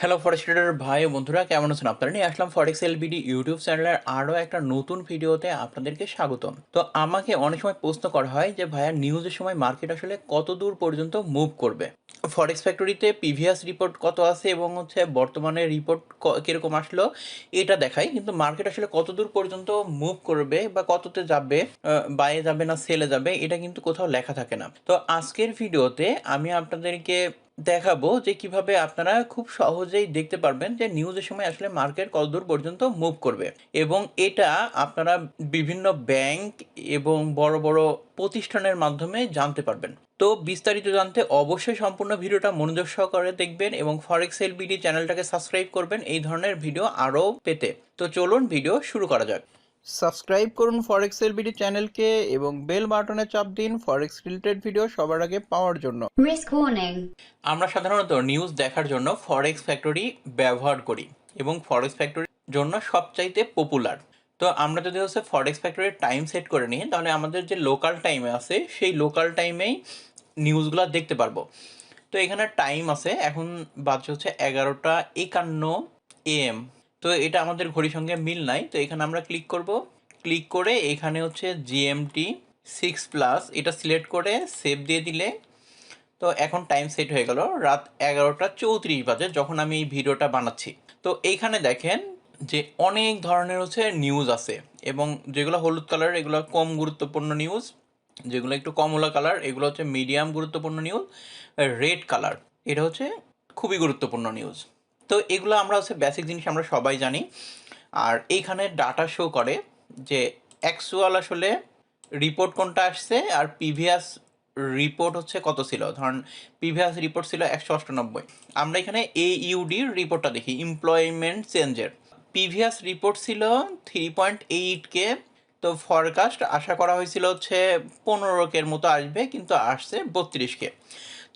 Hello ফরেক্স tedder ভাই ও বন্ধুরা, কেমন আছেন আপনারা? নিয়ে আসলাম ফরেক্স হেল্প বিডি ইউটিউব চ্যানেলের আরও একটা নতুন ভিডিওতে আপনাদেরকে স্বাগতম। তো আমাকে অনেক সময় প্রশ্ন করা হয় যে ভাইয়া, নিউজের সময় মার্কেট আসলে কত দূর পর্যন্ত মুভ করবে? ফরেক্স ফ্যাক্টরিতে প্রিভিয়াস রিপোর্ট কত আছে এবং বর্তমানে রিপোর্ট কীরকম আসলো এটা দেখায়, কিন্তু মার্কেট আসলে কত দূর পর্যন্ত মুভ করবে বা কততে যাবে, বাইরে যাবে না সেলে যাবে, এটা কিন্তু কোথাও লেখা থাকে না। তো আজকের ভিডিওতে আমি আপনাদেরকে দেখাবো যে কিভাবে আপনারা খুব সহজেই দেখতে পারবেন যে নিউজের সময় আসলে মার্কেট কতদূর পর্যন্ত মুভ করবে, এবং এটা আপনারা বিভিন্ন ব্যাংক এবং বড় বড় প্রতিষ্ঠানের মাধ্যমে জানতে পারবেন। তো বিস্তারিত জানতে অবশ্যই সম্পূর্ণ ভিডিওটা মনোযোগ সহকারে দেখবেন এবং ফরেক্স হেল্প বিডি চ্যানেলটাকে সাবস্ক্রাইব করবেন এই ধরনের ভিডিও আরও পেতে। তো চলুন ভিডিও শুরু করা যাক। সাবস্ক্রাইব করুন ফরেক্স হেল্প বিডি চ্যানেলকে এবং বেল বাটনে চাপ দিন ফরেক্স রিলেটেড ভিডিও সবার আগে পাওয়ার জন্য। Risk warning. আমরা সাধারণত নিউজ দেখার জন্য ফরেক্স ফ্যাক্টরি ব্যবহার করি এবং ফরেক্স ফ্যাক্টরির জন্য সবচাইতে পপুলার। তো আমরা যদি ফরেক্স ফ্যাক্টরির টাইম সেট করে নিই, তাহলে আমাদের যে লোকাল টাইমে আছে সেই লোকাল টাইমেই নিউজগুলো দেখতে পারবো। তো এখানে টাইম আছে, এখন বাজছে 11:51 AM। তো এটা আমাদের ঘড়ির সঙ্গে মিল নাই, তো এখানে আমরা ক্লিক করব। ক্লিক করে এখানে জিএমটি 6+, এটা সিলেক্ট করে সেভ দিয়ে দিলে তো এখন টাইম সেট হয়ে গেল রাত 11:34 বাজে যখন আমি এই ভিডিওটা বানাচ্ছি। তো এইখানে দেখেন যে অনেক ধরনের নিউজ আছে, এবং যেগুলো হলুদ কালার এগুলো কম গুরুত্বপূর্ণ নিউজ, যেগুলো একটু কমলা কালার এগুলো মিডিয়াম গুরুত্বপূর্ণ নিউজ, রেড কালার এটা খুবই গুরুত্বপূর্ণ নিউজ। তো এগুলো আমরা বেসিক জিনিস আমরা সবাই জানি। আর এইখানে ডাটা শো করে যে অ্যাকচুয়াল আসলে রিপোর্ট কোনটা আসছে আর প্রিভিয়াস রিপোর্ট কত ছিল। ধরুন প্রিভিয়াস রিপোর্ট ছিল 198, আমরা এখানে AUDর রিপোর্টটা দেখি, এমপ্লয়মেন্ট চেঞ্জের প্রিভিয়াস রিপোর্ট ছিল 3.8K। তো ফরকাস্ট আশা করা হয়েছিল 15K মতো আসবে, কিন্তু আসছে 32K।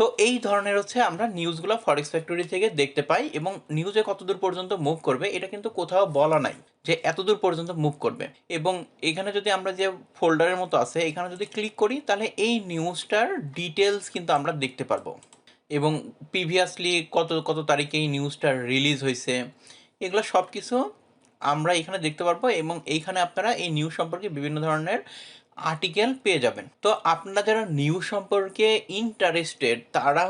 তো এই ধরনের আমরা নিউজগুলো ফরেক্স ফ্যাক্টরি থেকে দেখতে পাই, এবং নিউজে কতদূর পর্যন্ত মুভ করবে এটা কিন্তু কোথাও বলা নাই যে এতদূর পর্যন্ত মুভ করবে। এবং এখানে যদি আমরা যে ফোল্ডারের মতো আছে এখানে যদি ক্লিক করি, তাহলে এই নিউজটার ডিটেলস কিন্তু আমরা দেখতে পারবো, এবং প্রিভিয়াসলি কত কত তারিখে এই নিউজটা রিলিজ হয়েছে এগুলো সব কিছু আমরা এখানে দেখতে পারবো। এবং এইখানে আপনারা এই নিউজ সম্পর্কে বিভিন্ন ধরনের আর্টিকেল পেয়ে যাবেন। তো আপনারা যারা নিউজ সম্পর্কে ইন্টারেস্টেড তারা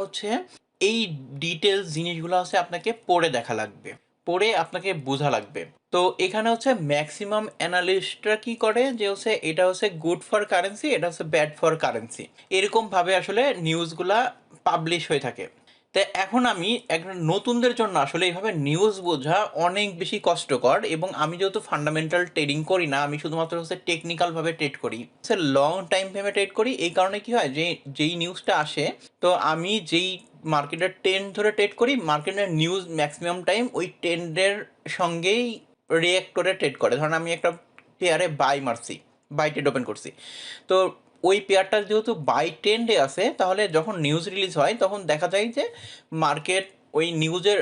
এই ডিটেলস জিনিসগুলো আপনাকে পড়ে দেখা লাগবে, পড়ে আপনাকে বোঝা লাগবে। তো এখানে ম্যাক্সিমাম অ্যানালিস্টরা কি করে যে এটা গুড ফর কারেন্সি, এটা ব্যাড ফর কারেন্সি, এরকমভাবে আসলে নিউজগুলা পাবলিশ হয়ে থাকে। তো এখন আমি একজন নতুনদের জন্য আসলে এইভাবে নিউজ বোঝা অনেক বেশি কষ্টকর, এবং আমি যেহেতু ফান্ডামেন্টাল ট্রেডিং করি না, আমি শুধুমাত্র টেকনিক্যালভাবে ট্রেড করি, লং টাইম ফ্রেমে ট্রেড করি। এই কারণে কি হয় যে যেই নিউজটা আসে, তো আমি যেই মার্কেটের ট্রেন্ড ধরে ট্রেড করি, মার্কেটের নিউজ ম্যাক্সিমাম টাইম ওই ট্রেন্ডের সঙ্গেই রিঅ্যাক্ট করে ট্রেড করে। ধরুন আমি একটা পেয়ারে বাই মারছি, বাই ট্রেড ওপেন করছি, তো ওই পেয়ারটা যেহেতু বাই ট্রেন্ডে আছে, তাহলে যখন নিউজ রিলিজ হয় তখন দেখা যায় যে মার্কেট ওই নিউজের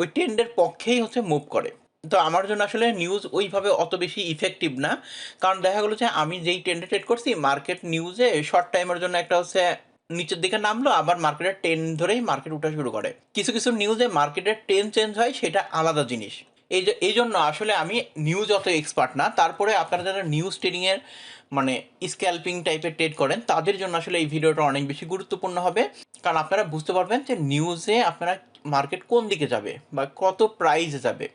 ওই ট্রেন্ডের পক্ষেই মুভ করে। তো আমার জন্য আসলে নিউজ ওইভাবে অত বেশি ইফেক্টিভ না, কারণ দেখা গেলো যে আমি যেই ট্রেন্ডে ট্রেড করছি মার্কেট নিউজে শর্ট টাইমের জন্য একটা নিচের দিকে নামলো, আবার মার্কেটের ট্রেন্ড ধরেই মার্কেট উঠা শুরু করে। কিছু কিছু নিউজে মার্কেটের ট্রেন্ড চেঞ্জ হয়, সেটা আলাদা জিনিস। এই জন্য আসলে আমি নিউজ অত এক্সপার্ট না। তারপরে আপনারা যারা নিউজ ট্রেডিংয়ের স্ক্যাল্পিং টাইপের ট্রেড করেন তাদের জন্য আসলে এই ভিডিওটা অনেক বেশি গুরুত্বপূর্ণ হবে, কারণ আপনারা বুঝতে পারবেন যে নিউজে আপনারা মার্কেট কোন দিকে যাবে বা কত প্রাইসে যাবে,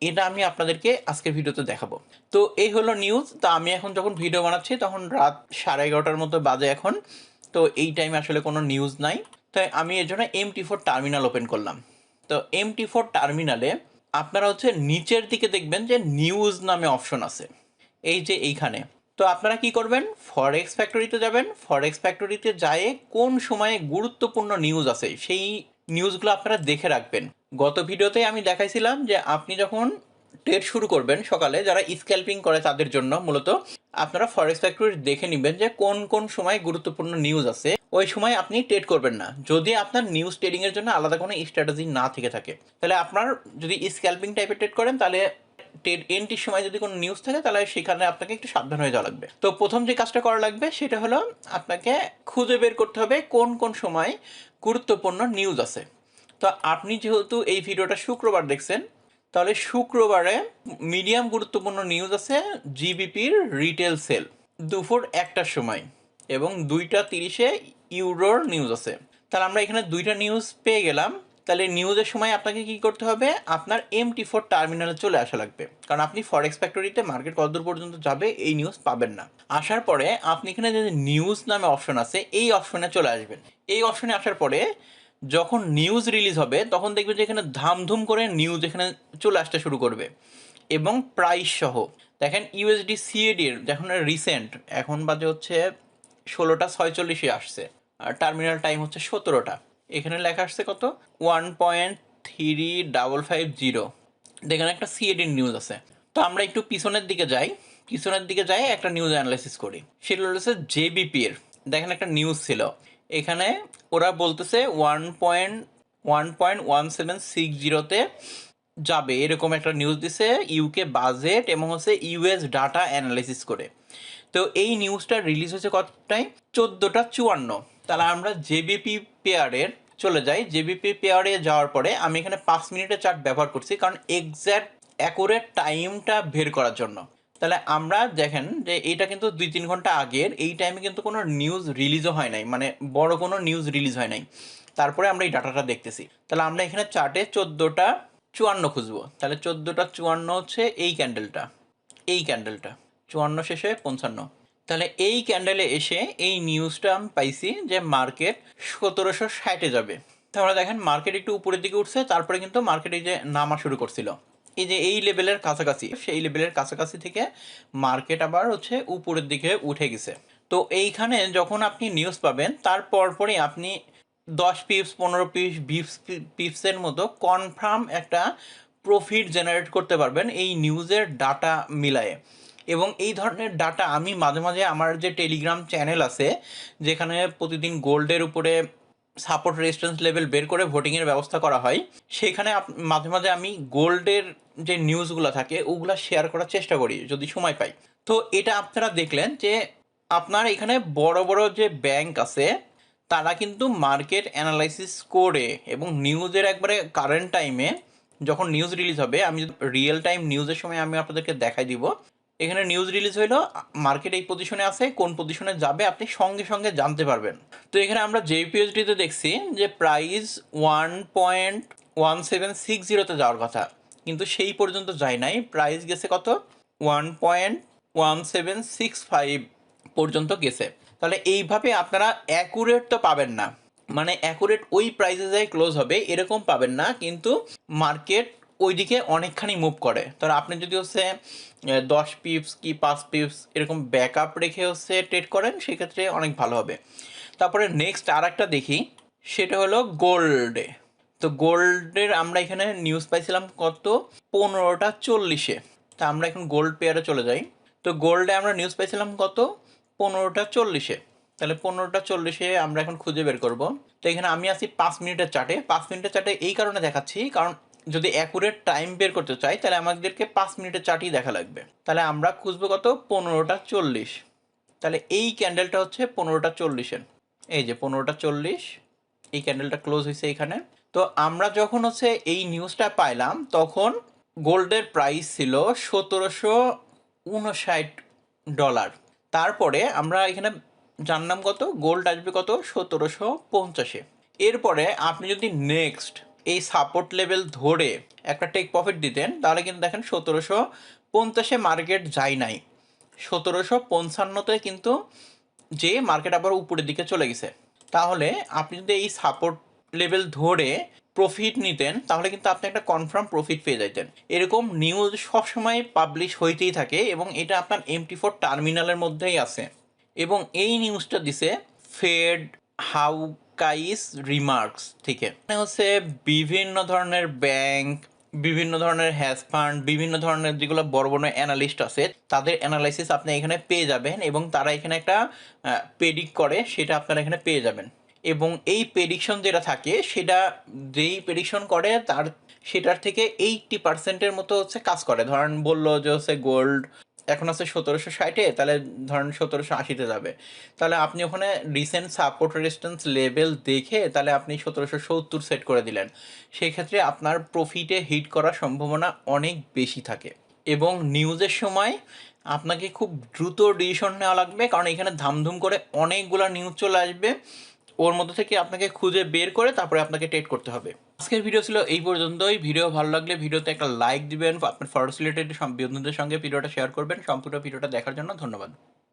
এটা আমি আপনাদেরকে আজকের ভিডিওতে দেখাবো। তো এই হলো নিউজ। তো আমি এখন যখন ভিডিও বানাচ্ছি তখন রাত 11:30 মতো বাজে এখন। তো এই টাইমে আসলে কোনো নিউজ নাই, তাই আমি এর জন্য MT4 টার্মিনাল ওপেন করলাম। তো MT4 টার্মিনালে আপনারা নিচের দিকে দেখবেন যে নিউজ নামে অপশন আছে, এই যে এইখানে। তো আপনারা কি করবেন, ফরেক্স ফ্যাক্টরিতে যাবেন। ফরেক্স ফ্যাক্টরিতে যায় কোন সময়ে গুরুত্বপূর্ণ নিউজ আছে সেই নিউজগুলো আপনারা দেখে রাখবেন। গত ভিডিওতে আমি দেখাইছিলাম যে আপনি যখন ট্রেড শুরু করবেন সকালে, যারা স্ক্যাল্পিং করে তাদের জন্য মূলত আপনারা ফরেক্স ফ্যাক্টরি দেখে নেবেন যে কোন কোন সময় গুরুত্বপূর্ণ নিউজ আছে, ওই সময় আপনি ট্রেড করবেন না যদি আপনার নিউজ ট্রেডিংয়ের জন্য আলাদা কোনো স্ট্র্যাটেজি না থেকে থাকে। তাহলে আপনার যদি স্ক্যাল্পিং টাইপের ট্রেড করেন, তাহলে ট্রেড এন্ট্রির সময় যদি কোনো নিউজ থাকে তাহলে সেখানে আপনাকে একটু সাবধান হয়ে যাওয়া লাগবে। তো প্রথম যে কাজটা করা লাগবে সেটা হলো আপনাকে খুঁজে বের করতে হবে কোন কোন সময় গুরুত্বপূর্ণ নিউজ আছে। তো আপনি যেহেতু এই ভিডিওটা শুক্রবার দেখছেন, তাহলে শুক্রবারে মিডিয়াম গুরুত্বপূর্ণ নিউজ আছে জিবিপির রিটেল সেল দুপুর 1টার সময়, এবং 2:30-এ ইউরোর নিউজ আছে। তাহলে আমরা এখানে 2টা নিউজ পেয়ে গেলাম। তাহলে নিউজের সময় আপনাকে কি করতে হবে, আপনার MT4 টার্মিনালে চলে আসা লাগবে, কারণ আপনি ফরেক্স ফ্যাক্টরিতে মার্কেট কতদূর পর্যন্ত যাবে এই নিউজ পাবেন না। আসার পরে আপনি এখানে যে নিউজ নামে অপশন আছে এই অপশনে চলে আসবেন। এই অপশনে আসার পরে যখন নিউজ রিলিজ হবে তখন দেখবেন যে এখানে ধামধুম করে নিউজ এখানে চলে আসতে শুরু করবে, এবং প্রাইস সহ। দেখেন ইউএসডি সিএডির যখন রিসেন্ট এখন বাজে হচ্ছে 16:46 আসছে, আর টার্মিনাল টাইম হচ্ছে 17টা। এখানে লেখা আসছে কত, 1.3550। দেখেন একটা সিএডির নিউজ আছে। তো আমরা একটু পিছনের দিকে যাই একটা নিউজ অ্যানালাইসিস করি। সেটা হচ্ছে জেবিপির। দেখেন একটা নিউজ ছিল, এখানে ওরা বলতেছে 1.1760-তে যাবে, এরকম একটা নিউজ দিছে ইউকে বাজেট এবং হচ্ছে ইউএস ডাটা অ্যানালাইসিস করে। তো এই নিউজটা রিলিজ হয়েছে কতটায়, 14:54। তাহলে আমরা জেবিপি পেয়ারের চলে যাই। জেবিপি পেয়ারে যাওয়ার পরে আমি এখানে 5 মিনিটের চার্ট ব্যবহার করছি, কারণ এক্স্যাক্ট অ্যাকুরেট টাইমটা বের করার জন্য। তাহলে আমরা দেখেন যে এইটা কিন্তু 2-3 ঘন্টা আগের, এই টাইমে কিন্তু কোনো নিউজ রিলিজও হয় নাই, মানে বড় কোনো নিউজ রিলিজ হয় নাই। তারপরে আমরা এই ডাটাটা দেখতেছি। তাহলে আমরা এখানে চার্টে 14:54 খুঁজবো। তাহলে 14:54 হচ্ছে এই ক্যান্ডেলটা, 54 শেষে 55। তাহলে এই ক্যান্ডেলে এসে এই নিউজটা আমি পাইছি যে মার্কেট 1760-এ যাবে। তাহলে দেখেন মার্কেট একটু উপরের দিকে উঠছে, তারপরে কিন্তু মার্কেট এই যে নামা শুরু করছিল, এই যে এই লেভেলের কাছাকাছি, সেই লেভেলের কাছাকাছি থেকে মার্কেট আবার হচ্ছে উপরের দিকে উঠে গেছে। তো এইখানে যখন আপনি নিউজ পাবেন তার পরপরই আপনি 10 পিপস 15 পিপসের মতো কনফার্ম একটা প্রফিট জেনারেট করতে পারবেন এই নিউজের ডাটা মিলায়ে। এবং এই ধরনের ডাটা আমি মাঝে মাঝে আমার যে টেলিগ্রাম চ্যানেল আছে, যেখানে প্রতিদিন গোল্ডের উপরে সাপোর্ট রেজিস্ট্যান্স লেভেল বের করে ভোটিংয়ের ব্যবস্থা করা হয়, সেখানে মাঝে মাঝে আমি গোল্ডের যে নিউজগুলো থাকে ওগুলো শেয়ার করার চেষ্টা করি যদি সময় পাই। তো এটা আপনারা দেখলেন যে আপনার এখানে বড় বড় যে ব্যাংক আছে তারা কিন্তু মার্কেট অ্যানালাইসিস করে এবং নিউজের একবারে কারেন্ট টাইমে যখন নিউজ রিলিজ হবে, আমি রিয়েল টাইম নিউজের সময় আমি আপনাদেরকে দেখাই দিব। এখানে নিউজ রিলিজ হইলো, মার্কেট এই পজিশনে আছে, কোন পজিশনে যাবে আপনি সঙ্গে সঙ্গে জানতে পারবেন। তো এখানে আমরা জেপিএসডিতে দেখছি যে প্রাইস 1.1760-তে যাওয়ার কথা, কিন্তু সেই পর্যন্ত যায় নাই। প্রাইস গেছে কত, 1.1765 পর্যন্ত গেছে। তাহলে এইভাবে আপনারা অ্যাকুরেট তো পাবেন না, মানে অ্যাকুরেট ওই প্রাইসে যায় ক্লোজ হবে এরকম পাবেন না, কিন্তু মার্কেট ওইদিকে অনেকখানি মুভ করে। তাহলে আপনি যদি হচ্ছে 10 পিপস কি 5 পিপস এরকম ব্যাকআপ রেখে হচ্ছে ট্রেড করেন, সেক্ষেত্রে অনেক ভালো হবে। তারপরে নেক্সট আর একটা দেখি, সেটা হলো গোল্ডে। তো গোল্ডের আমরা এখানে নিউজ পাইছিলাম কত, 15:40-এ। তা আমরা এখন গোল্ড পেয়ারে চলে যাই। তো গোল্ডে আমরা নিউজ পাইছিলাম কত, 15:40-এ। তাহলে 15:40-এ আমরা এখন খুঁজে বের করব। তো এখানে আমি আছি 5 মিনিটের চার্টে। 5 মিনিটের চার্টে এই কারণে দেখাচ্ছি, কারণ যদি অ্যাকুরেট টাইম বের করতে চাই তাহলে আমাদেরকে 5 মিনিটের চার্টই দেখা লাগবে। তাহলে আমরা খুঁজবো কত, 15:40। তাহলে এই ক্যান্ডেলটা হচ্ছে 15:40-এর, এই যে 15:40, এই ক্যান্ডেলটা ক্লোজ হয়েছে এখানে। তো আমরা যখন হচ্ছে এই নিউজটা পাইলাম তখন গোল্ডের প্রাইস ছিল $1759। তারপরে আমরা এখানে জানলাম কত, গোল্ড আসবে কত, 1750-এ। এরপরে আপনি যদি নেক্সট এই সাপোর্ট লেভেল ধরে একটা টেক প্রফিট দিতেন, তাহলে কিন্তু দেখেন 1750-এ মার্কেট যায় নাই, 1755-তে কিন্তু যে মার্কেট আবার উপরের দিকে চলে গেছে। তাহলে আপনি যদি এই সাপোর্ট লেভেল ধরে প্রফিট নিতেন তাহলে কিন্তু আপনি একটা কনফার্ম প্রফিট পেয়ে যাইতেন। এরকম নিউজ সবসময় পাবলিশ হইতেই থাকে এবং এটা আপনার MT4 টার্মিনালের মধ্যেই আছে। এবং এই নিউজটা দিছে ফেড হাউকাইস রিমার্কস থেকে, মানে হচ্ছে বিভিন্ন ধরনের ব্যাংক, বিভিন্ন ধরনের হ্যাজ ফান্ড, বিভিন্ন ধরনের যেগুলো বড় বড় অ্যানালিস্ট আছে তাদের অ্যানালাইসিস আপনি এখানে পেয়ে যাবেন, এবং তারা এখানে একটা প্রেডিক্ট করে, সেটা আপনারা এখানে পেয়ে যাবেন। এবং এই প্রেডিকশন যেটা থাকে সেটা যেই প্রেডিকশন করে সেটার থেকে 80%-এর মতো হচ্ছে কাজ করে। ধরেন বললো যে হচ্ছে গোল্ড এখন আছে 1760-এ, তাহলে ধরেন 1780-তে যাবে। তাহলে আপনি ওখানে রিসেন্ট সাপোর্ট রেজিস্ট্যান্স লেভেল দেখে তাহলে আপনি 1770 সেট করে দিলেন। সেক্ষেত্রে আপনার প্রফিটে হিট করার সম্ভাবনা অনেক বেশি থাকে। এবং নিউজের সময় আপনাকে খুব দ্রুত ডিসিশন নেওয়া লাগবে, কারণ এখানে ধামধুম করে অনেকগুলো নিউজ চলে আসবে, ওর মধ্যে থেকে আপনাকে খুঁজে বের করে তারপরে আপনাকে ট্রেড করতে হবে। আজকের ভিডিও ছিল এই পর্যন্তই। ভিডিও ভালো লাগলে ভিডিওতে একটা লাইক দিবেন, আপনার ফরেক্স রিলেটেড বন্ধুদের সঙ্গে ভিডিওটা শেয়ার করবেন। সম্পূর্ণ ভিডিওটা দেখার জন্য ধন্যবাদ।